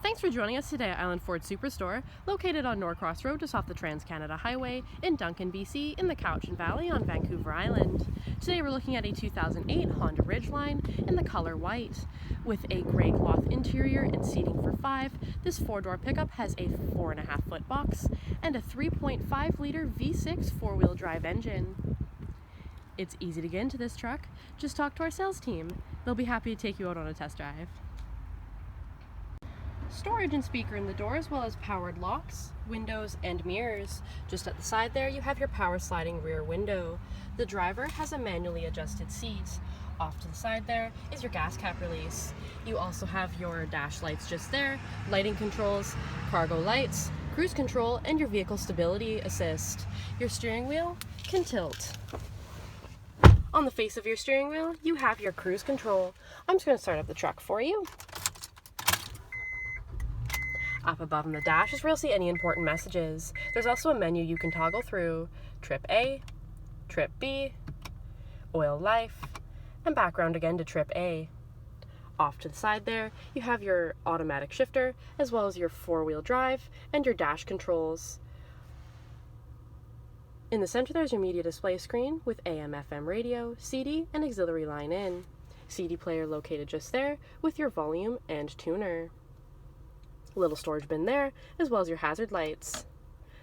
Thanks for joining us today at Island Ford Superstore, located on Norcross Road just off the Trans-Canada Highway in Duncan, BC, in the Cowichan Valley on Vancouver Island. Today we're looking at a 2008 Honda Ridgeline in the color white. With a gray cloth interior and seating for 5, this 4-door pickup has a 4.5-foot box and a 3.5-liter V6 4-wheel drive engine. It's easy to get into this truck. Just talk to our sales team. They'll be happy to take you out on a test drive. Storage and speaker in the door, as well as powered locks, windows, and mirrors. Just at the side there, you have your power sliding rear window. The driver has a manually adjusted seat. Off to the side there is your gas cap release. You also have your dash lights just there, lighting controls, cargo lights, cruise control, and your vehicle stability assist. Your steering wheel can tilt. On the face of your steering wheel, you have your cruise control. I'm just going to start up the truck for you. Up above in the dash is where you'll see any important messages. There's also a menu you can toggle through: trip A, trip B, oil life, and background again to trip A. Off to the side there, you have your automatic shifter, as well as your 4-wheel drive and your dash controls. In the center there's your media display screen with AM/FM radio, CD, and auxiliary line in. CD player located just there with your volume and tuner. Little storage bin there, as well as your hazard lights.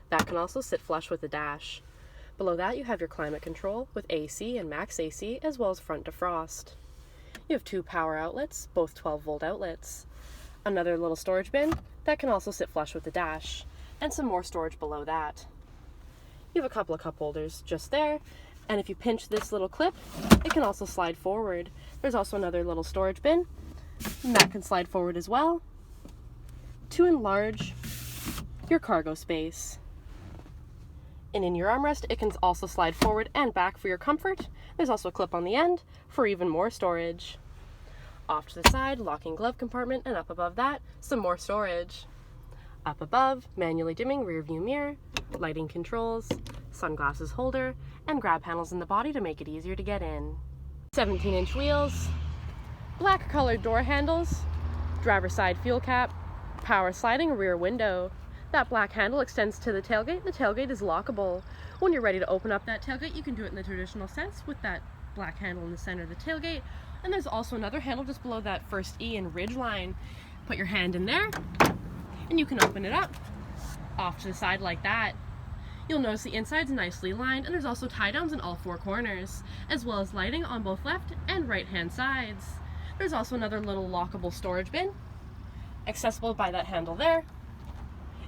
That can also sit flush with the dash. Below that you have your climate control with AC and max AC, as well as front defrost. You have 2 power outlets, both 12-volt outlets. Another little storage bin that can also sit flush with the dash, and some more storage below that. You have a couple of cup holders just there, and if you pinch this little clip, it can also slide forward. There's also another little storage bin, and that can slide forward as well to enlarge your cargo space. And in your armrest, it can also slide forward and back for your comfort. There's also a clip on the end for even more storage. Off to the side, locking glove compartment, and up above that, some more storage. Up above, manually dimming rear view mirror, lighting controls, sunglasses holder, and grab handles in the body to make it easier to get in. 17-inch wheels, black colored door handles, driver's side fuel cap, power sliding rear window. That black handle extends to the tailgate. The tailgate is lockable. When you're ready to open up that tailgate, you can do it in the traditional sense with that black handle in the center of the tailgate. And there's also another handle just below that first E in Ridgeline. Put your hand in there and you can open it up off to the side like that. You'll notice the inside's nicely lined, and there's also tie downs in all 4 corners, as well as lighting on both left and right hand sides. There's also another little lockable storage bin, accessible by that handle there.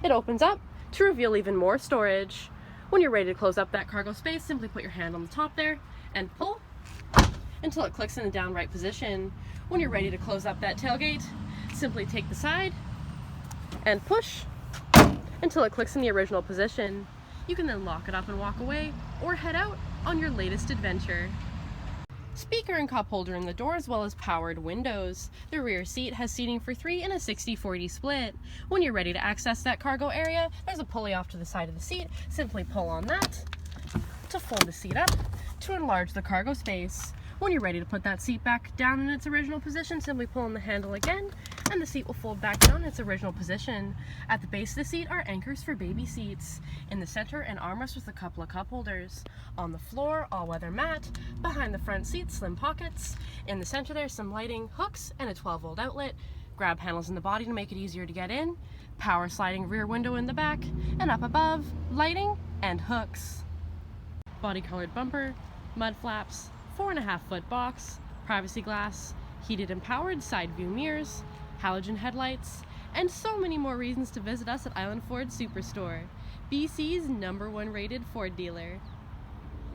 It opens up to reveal even more storage. When you're ready to close up that cargo space, simply put your hand on the top there and pull until it clicks in the downright position. When you're ready to close up that tailgate, simply take the side and push until it clicks in the original position. You can then lock it up and walk away or head out on your latest adventure. Speaker and cup holder in the door, as well as powered windows. The rear seat has seating for 3 in a 60-40 split. When you're ready to access that cargo area, there's a pulley off to the side of the seat. Simply pull on that to fold the seat up to enlarge the cargo space. When you're ready to put that seat back down in its original position, simply pull on the handle again, and the seat will fold back down in its original position. At the base of the seat are anchors for baby seats. In the center, an armrest with a couple of cup holders. On the floor, all-weather mat. Behind the front seat, slim pockets. In the center, there's some lighting, hooks, and a 12-volt outlet. Grab handles in the body to make it easier to get in. Power sliding rear window in the back. And up above, lighting and hooks. Body-colored bumper, mud flaps, 4.5-foot box, privacy glass, heated and powered side view mirrors, halogen headlights, and so many more reasons to visit us at Island Ford Superstore, BC's #1 rated Ford dealer.